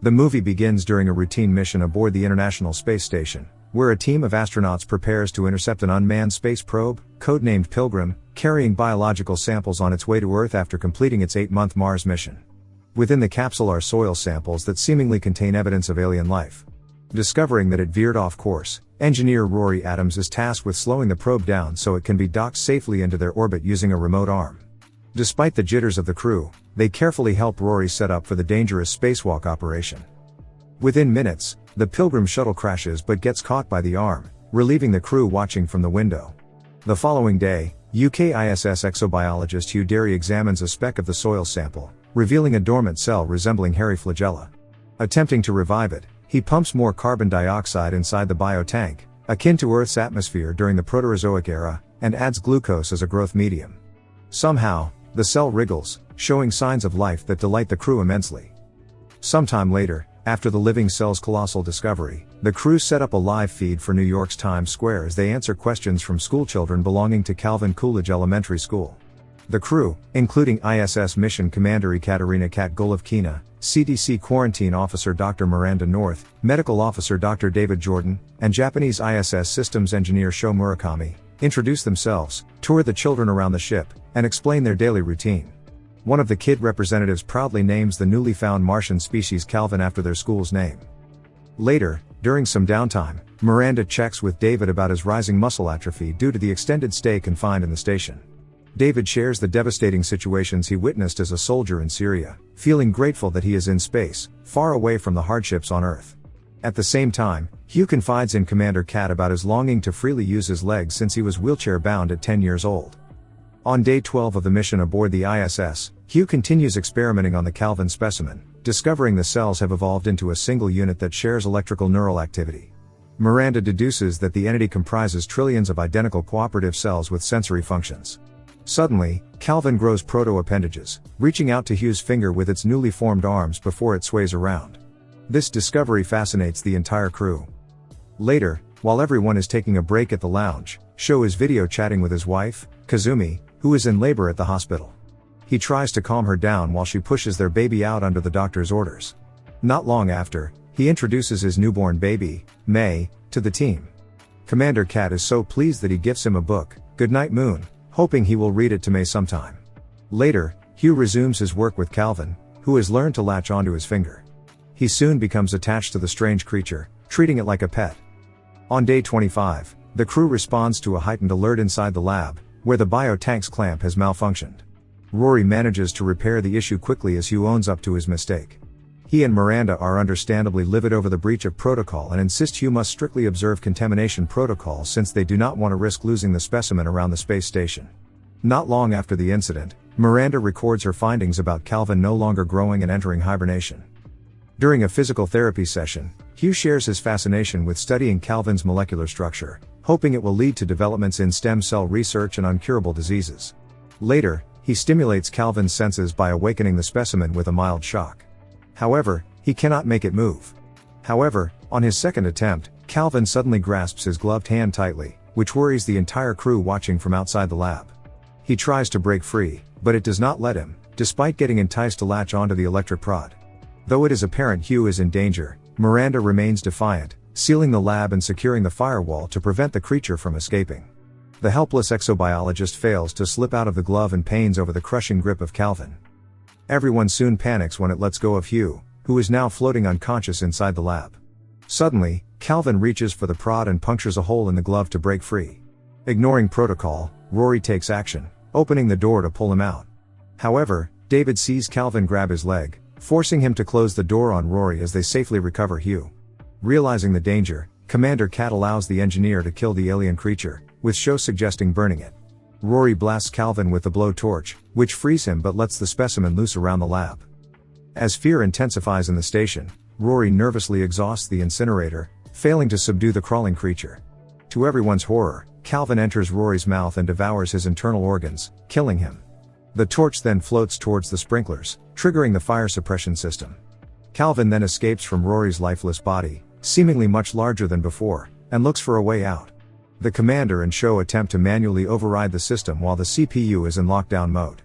The movie begins during a routine mission aboard the International Space Station, where a team of astronauts prepares to intercept an unmanned space probe, codenamed Pilgrim, carrying biological samples on its way to Earth after completing its 8-month Mars mission. Within the capsule are soil samples that seemingly contain evidence of alien life. Discovering that it veered off course, engineer Rory Adams is tasked with slowing the probe down so it can be docked safely into their orbit using a remote arm. Despite the jitters of the crew, they carefully help Rory set up for the dangerous spacewalk operation. Within minutes, the Pilgrim shuttle crashes but gets caught by the arm, relieving the crew watching from the window. The following day, UK ISS exobiologist Hugh Derry examines a speck of the soil sample, revealing a dormant cell resembling hairy flagella. Attempting to revive it, he pumps more carbon dioxide inside the biotank, akin to Earth's atmosphere during the Proterozoic era, and adds glucose as a growth medium. Somehow, the cell wriggles, showing signs of life that delight the crew immensely. Sometime later, after the living cell's colossal discovery, the crew set up a live feed for New York's Times Square as they answer questions from schoolchildren belonging to Calvin Coolidge Elementary School. The crew, including ISS Mission Commander Ekaterina Kat Golovkina, CDC Quarantine Officer Dr. Miranda North, Medical Officer Dr. David Jordan, and Japanese ISS Systems Engineer Sho Murakami, introduce themselves, tour the children around the ship, and explain their daily routine. One of the kid representatives proudly names the newly found Martian species Calvin after their school's name. Later, during some downtime, Miranda checks with David about his rising muscle atrophy due to the extended stay confined in the station. David shares the devastating situations he witnessed as a soldier in Syria, feeling grateful that he is in space, far away from the hardships on Earth. At the same time, Hugh confides in Commander Kat about his longing to freely use his legs since he was wheelchair-bound at 10 years old. On day 12 of the mission aboard the ISS, Hugh continues experimenting on the Calvin specimen, discovering the cells have evolved into a single unit that shares electrical neural activity. Miranda deduces that the entity comprises trillions of identical cooperative cells with sensory functions. Suddenly, Calvin grows proto-appendages, reaching out to Hugh's finger with its newly formed arms before it sways around. This discovery fascinates the entire crew. Later, while everyone is taking a break at the lounge, Sho is video chatting with his wife, Kazumi, who is in labor at the hospital. He tries to calm her down while she pushes their baby out under the doctor's orders. Not long after, he introduces his newborn baby, May, to the team. Commander Kat is so pleased that he gifts him a book, Goodnight Moon, hoping he will read it to May sometime. Later, Hugh resumes his work with Calvin, who has learned to latch onto his finger. He soon becomes attached to the strange creature, treating it like a pet. On day 25, the crew responds to a heightened alert inside the lab, where the biotank's clamp has malfunctioned. Rory manages to repair the issue quickly as Hugh owns up to his mistake. He and Miranda are understandably livid over the breach of protocol and insist Hugh must strictly observe contamination protocols since they do not want to risk losing the specimen around the space station. Not long after the incident, Miranda records her findings about Calvin no longer growing and entering hibernation. During a physical therapy session, Hugh shares his fascination with studying Calvin's molecular structure, hoping it will lead to developments in stem cell research and uncurable diseases. Later, he stimulates Calvin's senses by awakening the specimen with a mild shock. However, he cannot make it move. However, on his second attempt, Calvin suddenly grasps his gloved hand tightly, which worries the entire crew watching from outside the lab. He tries to break free, but it does not let him, despite getting enticed to latch onto the electric prod. Though it is apparent Hugh is in danger, Miranda remains defiant, sealing the lab and securing the firewall to prevent the creature from escaping. The helpless exobiologist fails to slip out of the glove and pains over the crushing grip of Calvin. Everyone soon panics when it lets go of Hugh, who is now floating unconscious inside the lab. Suddenly, Calvin reaches for the prod and punctures a hole in the glove to break free. Ignoring protocol, Rory takes action, opening the door to pull him out. However, David sees Calvin grab his leg, forcing him to close the door on Rory as they safely recover Hugh. Realizing the danger, Commander Kat allows the engineer to kill the alien creature, with Sho suggesting burning it. Rory blasts Calvin with the blowtorch, which frees him but lets the specimen loose around the lab. As fear intensifies in the station, Rory nervously exhausts the incinerator, failing to subdue the crawling creature. To everyone's horror, Calvin enters Rory's mouth and devours his internal organs, killing him. The torch then floats towards the sprinklers, triggering the fire suppression system. Calvin then escapes from Rory's lifeless body, seemingly much larger than before, and looks for a way out. The commander and Sho attempt to manually override the system while the CPU is in lockdown mode.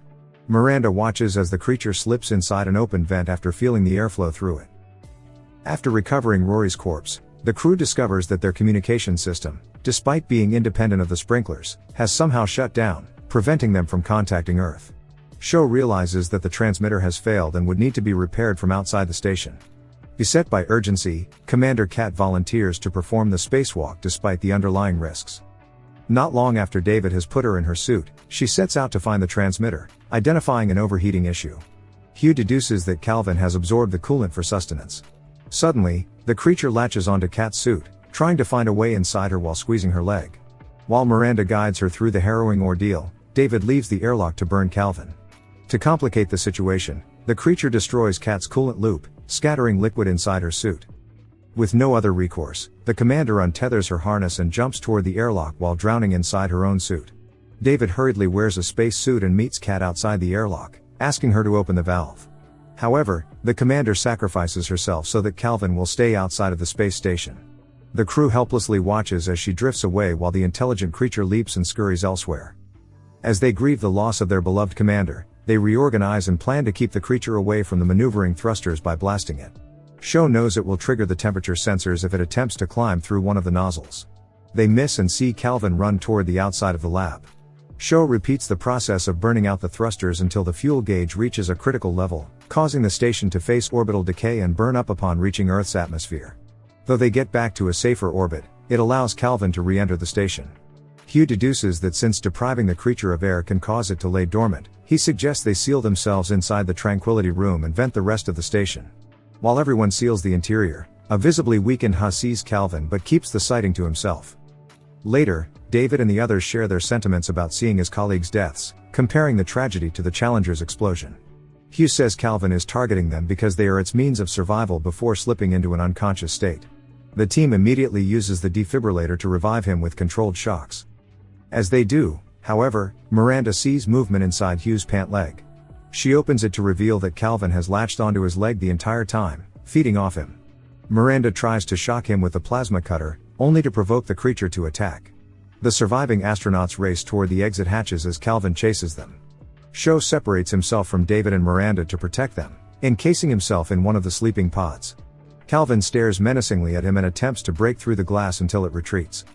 Miranda watches as the creature slips inside an open vent after feeling the airflow through it. After recovering Rory's corpse, the crew discovers that their communication system, despite being independent of the sprinklers, has somehow shut down, preventing them from contacting Earth. Sho realizes that the transmitter has failed and would need to be repaired from outside the station. Beset by urgency, Commander Kat volunteers to perform the spacewalk despite the underlying risks. Not long after David has put her in her suit, she sets out to find the transmitter, identifying an overheating issue. Hugh deduces that Calvin has absorbed the coolant for sustenance. Suddenly, the creature latches onto Kat's suit, trying to find a way inside her while squeezing her leg. While Miranda guides her through the harrowing ordeal, David leaves the airlock to burn Calvin. To complicate the situation, the creature destroys Kat's coolant loop, scattering liquid inside her suit. With no other recourse, the commander untethers her harness and jumps toward the airlock while drowning inside her own suit. David hurriedly wears a space suit and meets Kat outside the airlock, asking her to open the valve. However, the commander sacrifices herself so that Calvin will stay outside of the space station. The crew helplessly watches as she drifts away while the intelligent creature leaps and scurries elsewhere. As they grieve the loss of their beloved commander, they reorganize and plan to keep the creature away from the maneuvering thrusters by blasting it. Sho knows it will trigger the temperature sensors if it attempts to climb through one of the nozzles. They miss and see Calvin run toward the outside of the lab. Sho repeats the process of burning out the thrusters until the fuel gauge reaches a critical level, causing the station to face orbital decay and burn up upon reaching Earth's atmosphere. Though they get back to a safer orbit, it allows Calvin to re-enter the station. Hugh deduces that since depriving the creature of air can cause it to lay dormant, he suggests they seal themselves inside the tranquility room and vent the rest of the station. While everyone seals the interior, a visibly weakened Ha sees Calvin but keeps the sighting to himself. Later, David and the others share their sentiments about seeing his colleagues' deaths, comparing the tragedy to the Challenger's explosion. Hugh says Calvin is targeting them because they are its means of survival before slipping into an unconscious state. The team immediately uses the defibrillator to revive him with controlled shocks. As they do, however, Miranda sees movement inside Hugh's pant leg. She opens it to reveal that Calvin has latched onto his leg the entire time, feeding off him. Miranda tries to shock him with a plasma cutter, only to provoke the creature to attack. The surviving astronauts race toward the exit hatches as Calvin chases them. Sho separates himself from David and Miranda to protect them, encasing himself in one of the sleeping pods. Calvin stares menacingly at him and attempts to break through the glass until it retreats.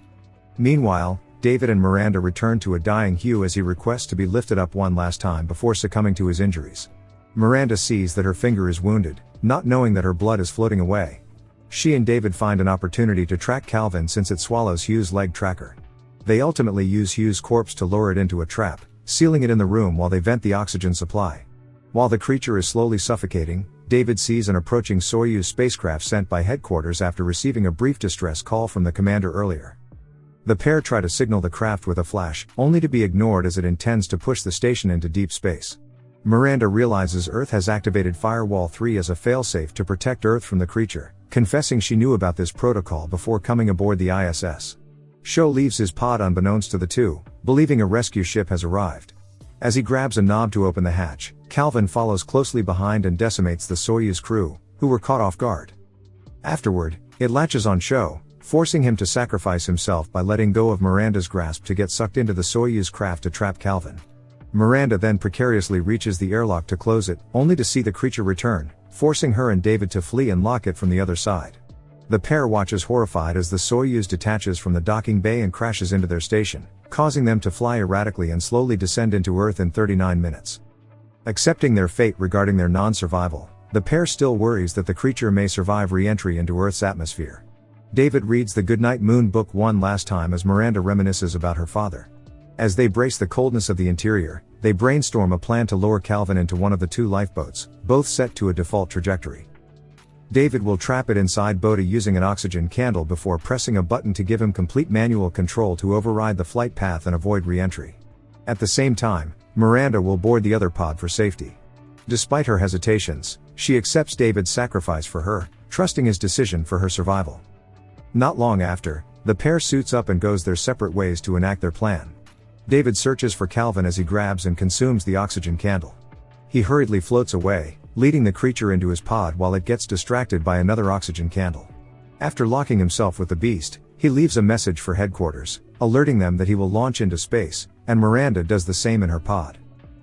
Meanwhile, David and Miranda return to a dying Hugh as he requests to be lifted up one last time before succumbing to his injuries. Miranda sees that her finger is wounded, not knowing that her blood is floating away. She and David find an opportunity to track Calvin since it swallows Hugh's leg tracker. They ultimately use Hugh's corpse to lure it into a trap, sealing it in the room while they vent the oxygen supply. While the creature is slowly suffocating, David sees an approaching Soyuz spacecraft sent by headquarters after receiving a brief distress call from the commander earlier. The pair try to signal the craft with a flash, only to be ignored as it intends to push the station into deep space. Miranda realizes Earth has activated Firewall 3 as a failsafe to protect Earth from the creature, confessing she knew about this protocol before coming aboard the ISS. Sho leaves his pod unbeknownst to the two, believing a rescue ship has arrived. As he grabs a knob to open the hatch, Calvin follows closely behind and decimates the Soyuz crew, who were caught off guard. Afterward, it latches on Sho, forcing him to sacrifice himself by letting go of Miranda's grasp to get sucked into the Soyuz craft to trap Calvin. Miranda then precariously reaches the airlock to close it, only to see the creature return, forcing her and David to flee and lock it from the other side. The pair watches horrified as the Soyuz detaches from the docking bay and crashes into their station, causing them to fly erratically and slowly descend into Earth in 39 minutes. Accepting their fate regarding their non-survival, the pair still worries that the creature may survive re-entry into Earth's atmosphere. David reads the Goodnight Moon book one last time as Miranda reminisces about her father. As they brace the coldness of the interior, they brainstorm a plan to lower Calvin into one of the two lifeboats, both set to a default trajectory. David will trap it inside Boda using an oxygen candle before pressing a button to give him complete manual control to override the flight path and avoid re-entry. At the same time, Miranda will board the other pod for safety. Despite her hesitations, she accepts David's sacrifice for her, trusting his decision for her survival. Not long after, the pair suits up and goes their separate ways to enact their plan. David searches for Calvin as he grabs and consumes the oxygen candle. He hurriedly floats away, leading the creature into his pod while it gets distracted by another oxygen candle. After locking himself with the beast, he leaves a message for headquarters, alerting them that he will launch into space, and Miranda does the same in her pod.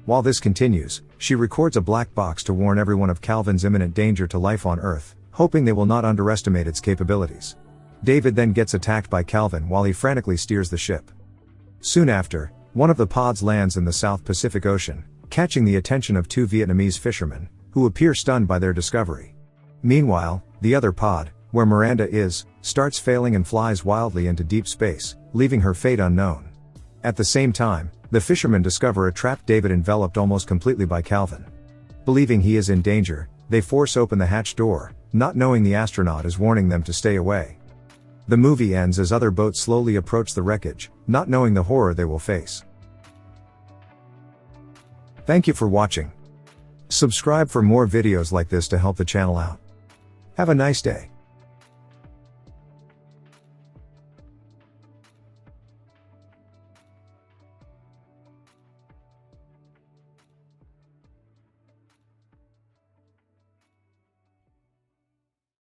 While this continues, she records a black box to warn everyone of Calvin's imminent danger to life on Earth, hoping they will not underestimate its capabilities. David then gets attacked by Calvin while he frantically steers the ship. Soon after, one of the pods lands in the South Pacific Ocean, catching the attention of two Vietnamese fishermen, who appear stunned by their discovery. Meanwhile, the other pod, where Miranda is, starts failing and flies wildly into deep space, leaving her fate unknown. At the same time, the fishermen discover a trapped David enveloped almost completely by Calvin. Believing he is in danger, they force open the hatch door, not knowing the astronaut is warning them to stay away. The movie ends as other boats slowly approach the wreckage, not knowing the horror they will face. Thank you for watching. Subscribe for more videos like this to help the channel out. Have a nice day.